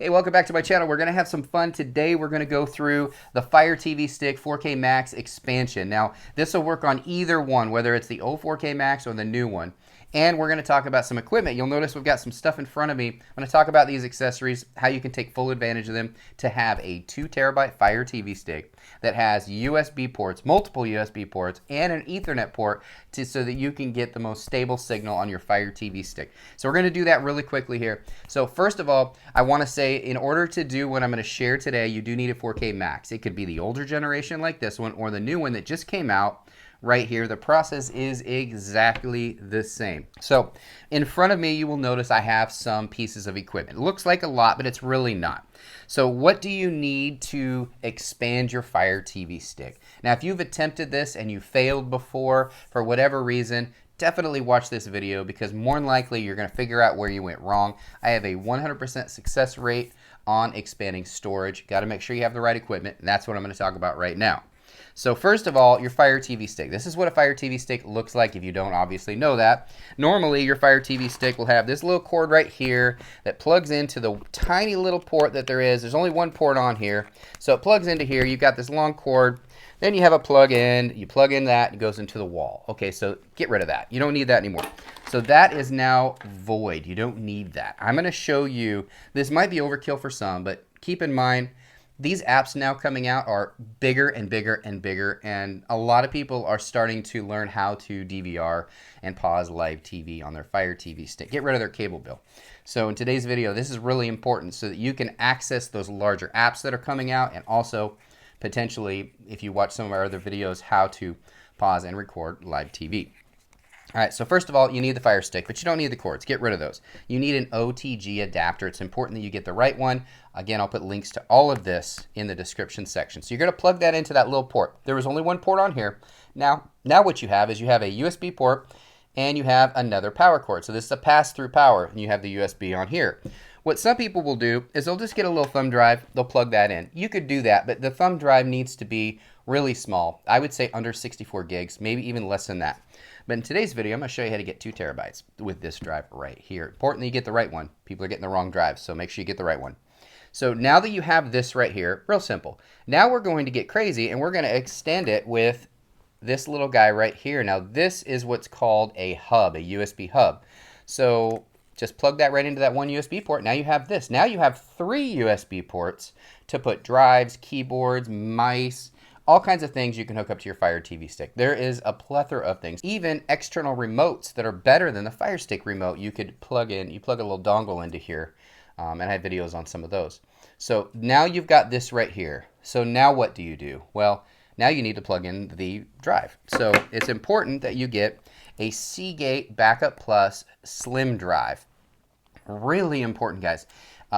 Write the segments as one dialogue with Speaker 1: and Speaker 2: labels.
Speaker 1: Hey, welcome back to my channel. We're going to have some fun today. We're going to go through the Fire TV Stick 4K Max expansion. Now, this will work on either one, whether it's the old 4K Max or the new one. And we're going to talk about some equipment. You'll notice we've got some stuff in front of me. I'm going to talk about these accessories, how you can take full advantage of them to have a 2 terabyte Fire TV Stick that has USB ports, multiple USB ports, and an Ethernet port so that you can get the most stable signal on your Fire TV Stick. So we're going to do that really quickly here. So first of all, I want to say in order to do what I'm going to share today, you do need a 4K Max. It could be the older generation like this one or the new one that just came out. Right here, the process is exactly the same. So in front of me, you will notice I have some pieces of equipment. It looks like a lot, but it's really not. So what do you need to expand your Fire TV Stick? Now, if you've attempted this and you failed before for whatever reason, definitely watch this video because more than likely you're going to figure out where you went wrong. I have a 100% success rate on expanding storage. Got to make sure you have the right equipment, and that's what I'm going to talk about right now. So first of all, your Fire TV Stick. This is what a Fire TV Stick looks like if you don't obviously know that. Normally, your Fire TV Stick will have this little cord right here that plugs into the tiny little port that there is. There's only one port on here. So it plugs into here. You've got this long cord. Then you have a plug-in. You plug in that. It goes into the wall. Okay, so get rid of that. You don't need that anymore. So that is now void. You don't need that. I'm going to show you. This might be overkill for some, but keep in mind, these apps now coming out are bigger and bigger and bigger, and a lot of people are starting to learn how to DVR and pause live TV on their Fire TV Stick. Get rid of their cable bill. So in today's video, this is really important so that you can access those larger apps that are coming out, and also potentially, if you watch some of our other videos, how to pause and record live TV. All right, so first of all, you need the Fire Stick, but you don't need the cords. Get rid of those. You need an OTG adapter. It's important that you get the right one. Again, I'll put links to all of this in the description section. So you're going to plug that into that little port. There was only one port on here. Now what you have is you have a USB port and you have another power cord. So this is a pass-through power, and you have the USB on here. What some people will do is they'll just get a little thumb drive. They'll plug that in. You could do that, but the thumb drive needs to be really small. I would say under 64 gigs, maybe even less than that. But in today's video, I'm going to show you how to get 2 terabytes with this drive right here. Important that you get the right one. People are getting the wrong drive, so make sure you get the right one. So now that you have this right here, real simple. Now we're going to get crazy, and we're going to extend it with this little guy right here. Now this is what's called a hub, a USB hub. So just plug that right into that one USB port. Now you have this. Now you have 3 USB ports to put drives, keyboards, mice, all kinds of things you can hook up to your Fire TV Stick. There is a plethora of things. Even external remotes that are better than the Fire Stick remote you could plug in. You plug a little dongle into here, and I have videos on some of those. So now you've got this right here. So now what do you do? Well, now you need to plug in the drive. So it's important that you get a Seagate Backup Plus Slim drive. Really important, guys.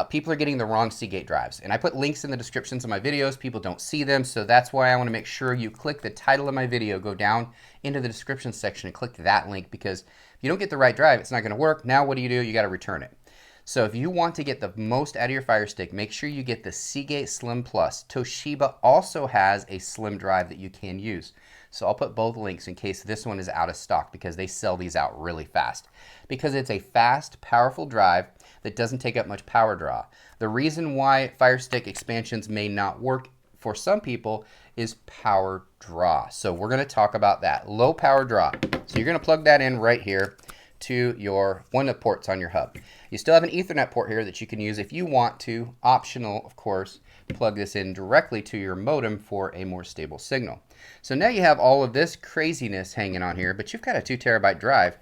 Speaker 1: People are getting the wrong Seagate drives, and I put links in the descriptions of my videos. People don't see them, so that's why I want to make sure you click the title of my video, go down into the description section and click that link, because if you don't get the right drive, it's not going to work. Now what do? You got to return it. So if you want to get the most out of your Fire Stick, make sure you get the Seagate Slim Plus. Toshiba also has a slim drive that you can use. So I'll put both links in case this one is out of stock, because they sell these out really fast. Because it's a fast, powerful drive that doesn't take up much power draw. The reason why Fire Stick expansions may not work for some people is power draw. So we're going to talk about that. Low power draw. So you're going to plug that in right here to your one of the ports on your hub. You still have an Ethernet port here that you can use if you want to. Optional, of course, plug this in directly to your modem for a more stable signal. So now you have all of this craziness hanging on here, but you've got a 2 terabyte drive,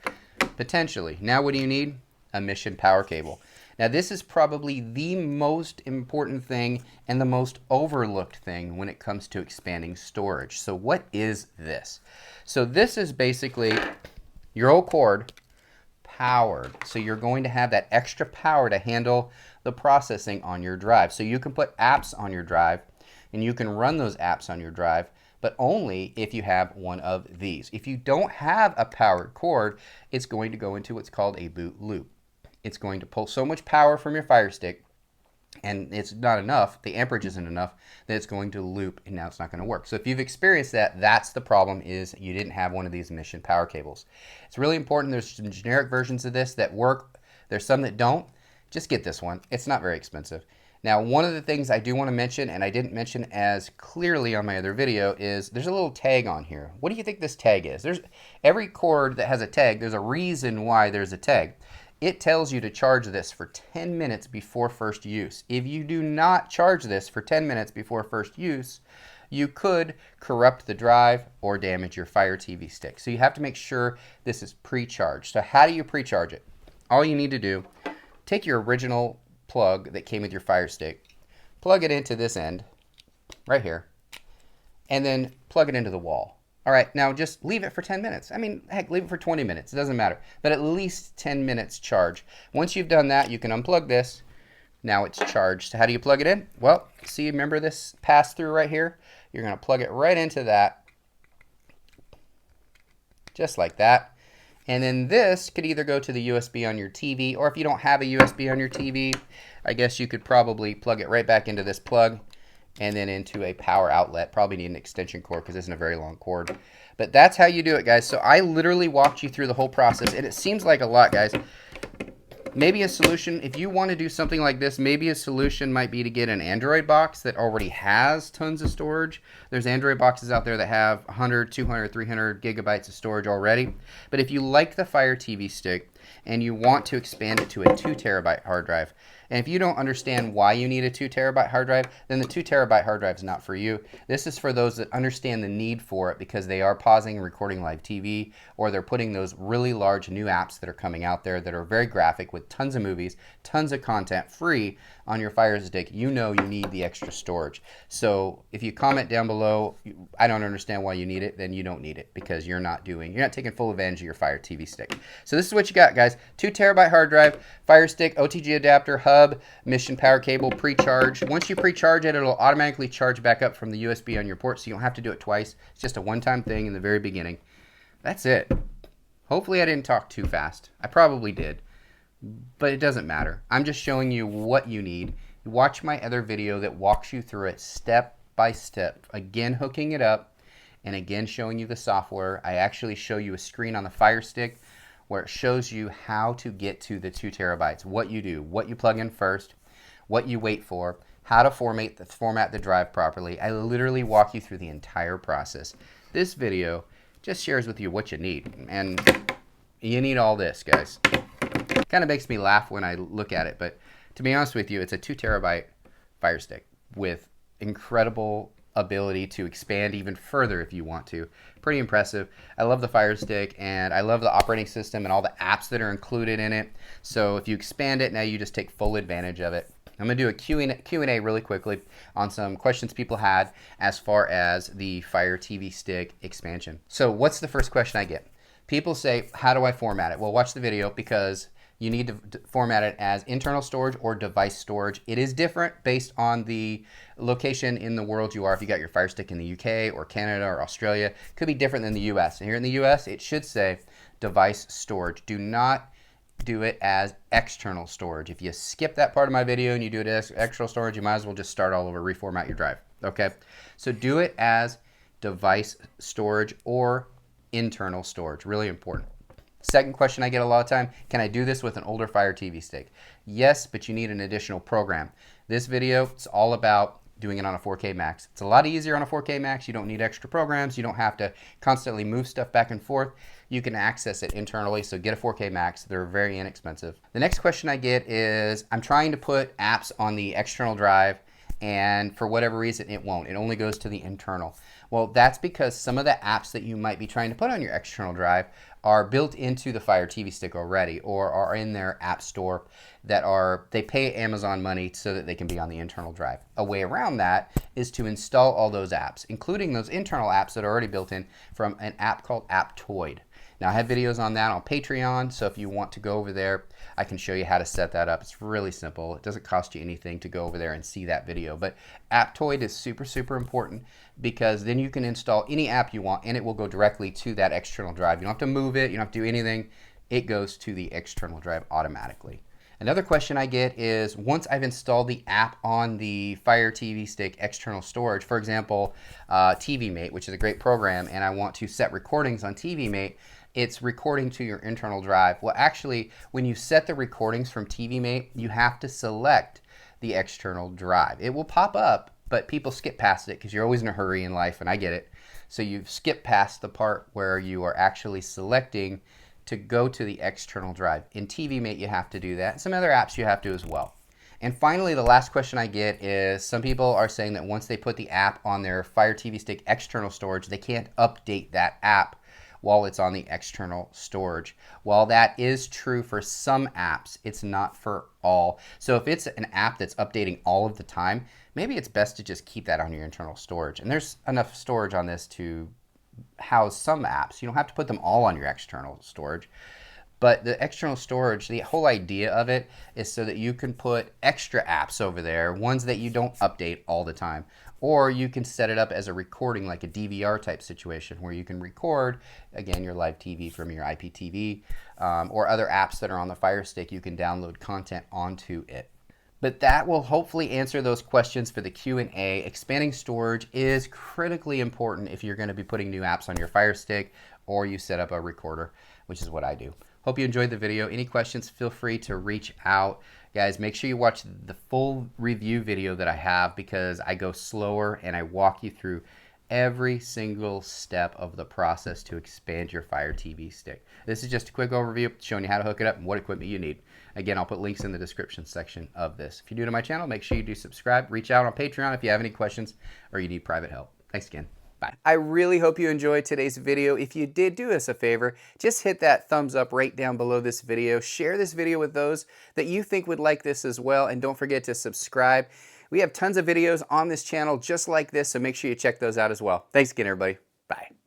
Speaker 1: potentially. Now what do you need? A Mission power cable. Now this is probably the most important thing and the most overlooked thing when it comes to expanding storage. So what is this? So this is basically your old cord powered. So you're going to have that extra power to handle the processing on your drive. So you can put apps on your drive, and you can run those apps on your drive, but only if you have one of these. If you don't have a powered cord, it's going to go into what's called a boot loop. It's going to pull so much power from your Fire Stick, and it's not enough, the amperage isn't enough, that it's going to loop, and now it's not going to work. So if you've experienced that, that's the problem, is you didn't have one of these Mission power cables. It's really important. There's some generic versions of this that work. There's some that don't. Just get this one. It's not very expensive. Now, one of the things I do want to mention, and I didn't mention as clearly on my other video, is there's a little tag on here. What do you think this tag is? There's every cord that has a tag, there's a reason why there's a tag. It tells you to charge this for 10 minutes before first use. If you do not charge this for 10 minutes before first use, you could corrupt the drive or damage your Fire TV stick. So you have to make sure this is pre-charged. So how do you pre-charge it? All you need to do, take your original plug that came with your Fire Stick, plug it into this end right here, and then plug it into the wall. All right, now just leave it for 10 minutes. I mean, heck, leave it for 20 minutes. It doesn't matter, but at least 10 minutes charge. Once you've done that, you can unplug this. Now it's charged. How do you plug it in? Well, see, remember this pass through right here? You're going to plug it right into that, just like that. And then this could either go to the USB on your TV, or if you don't have a USB on your TV, I guess you could probably plug it right back into this plug and then into a power outlet. Probably need an extension cord because this isn't a very long cord. But that's how you do it, guys. So I literally walked you through the whole process, and it seems like a lot, guys. Maybe a solution, if you want to do something like this, maybe a solution might be to get an Android box that already has tons of storage. There's Android boxes out there that have 100, 200, 300 gigabytes of storage already. But if you like the Fire TV stick and you want to expand it to a 2 terabyte hard drive, and if you don't understand why you need a 2 terabyte hard drive, then the 2 terabyte hard drive is not for you. This is for those that understand the need for it because they are pausing and recording live TV, or they're putting those really large new apps that are coming out there that are very graphic with tons of movies, tons of content free on your Fire Stick. You know you need the extra storage. So if you comment down below, I don't understand why you need it, then you don't need it because you're not taking full advantage of your Fire TV stick. So this is what you got, guys. 2 terabyte hard drive, Fire Stick, OTG adapter, hub, mission power cable, pre-charged. Once you pre-charge it, it'll automatically charge back up from the USB on your port, so you don't have to do it twice. It's just a one-time thing in the very beginning. That's it. Hopefully I didn't talk too fast. I probably did, but it doesn't matter. I'm just showing you what you need. Watch my other video that walks you through it step by step. Again, hooking it up and again showing you the software. I actually show you a screen on the Fire Stick where it shows you how to get to the 2 terabytes, what you do, what you plug in first, what you wait for, how to format the drive properly. I literally walk you through the entire process. This video just shares with you what you need, and you need all this, guys. Kind of makes me laugh when I look at it, but to be honest with you, it's a 2 terabyte Fire Stick with incredible ability to expand even further if you want to. Pretty impressive. I love the Fire Stick, and I love the operating system and all the apps that are included in it. So if you expand it, now you just take full advantage of it. I'm going to do a Q&A really quickly on some questions people had as far as the Fire TV Stick expansion. So what's the first question I get? People say, how do I format it? Well, watch the video because you need to format it as internal storage or device storage. It is different based on the location in the world you are. If you got your Fire Stick in the UK or Canada or Australia, it could be different than the US. And here in the US, it should say device storage. Do not do it as external storage. If you skip that part of my video and you do it as external storage, you might as well just start all over, reformat your drive. Okay? So do it as device storage or internal storage. Really important. Second question I get a lot of time, can I do this with an older Fire TV stick? Yes, but you need an additional program. This video is all about doing it on a 4K Max. It's a lot easier on a 4K Max. You don't need extra programs. You don't have to constantly move stuff back and forth. You can access it internally, so get a 4K Max. They're very inexpensive. The next question I get is, I'm trying to put apps on the external drive, and for whatever reason it won't. It only goes to the internal. Well, that's because some of the apps that you might be trying to put on your external drive are built into the Fire TV stick already, or are in their app store they pay Amazon money so that they can be on the internal drive. A way around that is to install all those apps, including those internal apps that are already built in from an app called Aptoid. Now, I have videos on that on Patreon, so if you want to go over there, I can show you how to set that up. It's really simple. It doesn't cost you anything to go over there and see that video. But Aptoid is super, super important because then you can install any app you want, and it will go directly to that external drive. You don't have to move it. You don't have to do anything. It goes to the external drive automatically. Another question I get is, once I've installed the app on the Fire TV Stick external storage, for example, TV Mate, which is a great program, and I want to set recordings on TV Mate, it's recording to your internal drive. Well, actually, when you set the recordings from TV Mate, you have to select the external drive. It will pop up, but people skip past it because you're always in a hurry in life, and I get it. So you've skipped past the part where you are actually selecting to go to the external drive. In TVMate, you have to do that. Some other apps you have to as well. And finally, the last question I get is some people are saying that once they put the app on their Fire TV Stick external storage, they can't update that app while it's on the external storage. While that is true for some apps, it's not for all. So if it's an app that's updating all of the time, maybe it's best to just keep that on your internal storage. And there's enough storage on this to house some apps. You don't have to put them all on your external storage. But the external storage, the whole idea of it is so that you can put extra apps over there, ones that you don't update all the time. Or you can set it up as a recording, like a DVR type situation where you can record, again, your live TV from your IPTV, or other apps that are on the Fire Stick. You can download content onto it. But that will hopefully answer those questions for the Q&A. Expanding storage is critically important if you're going to be putting new apps on your Fire Stick or you set up a recorder, which is what I do. Hope you enjoyed the video. Any questions, feel free to reach out. Guys, make sure you watch the full review video that I have because I go slower and I walk you through every single step of the process to expand your Fire TV Stick. This is just a quick overview showing you how to hook it up and what equipment you need. Again, I'll put links in the description section of this. If you're new to my channel, make sure you do subscribe. Reach out on Patreon if you have any questions or you need private help. Thanks again. Bye. I really hope you enjoyed today's video. If you did, do us a favor, just hit that thumbs up right down below this video. Share this video with those that you think would like this as well, and don't forget to subscribe. We have tons of videos on this channel just like this, so make sure you check those out as well. Thanks again, everybody. Bye.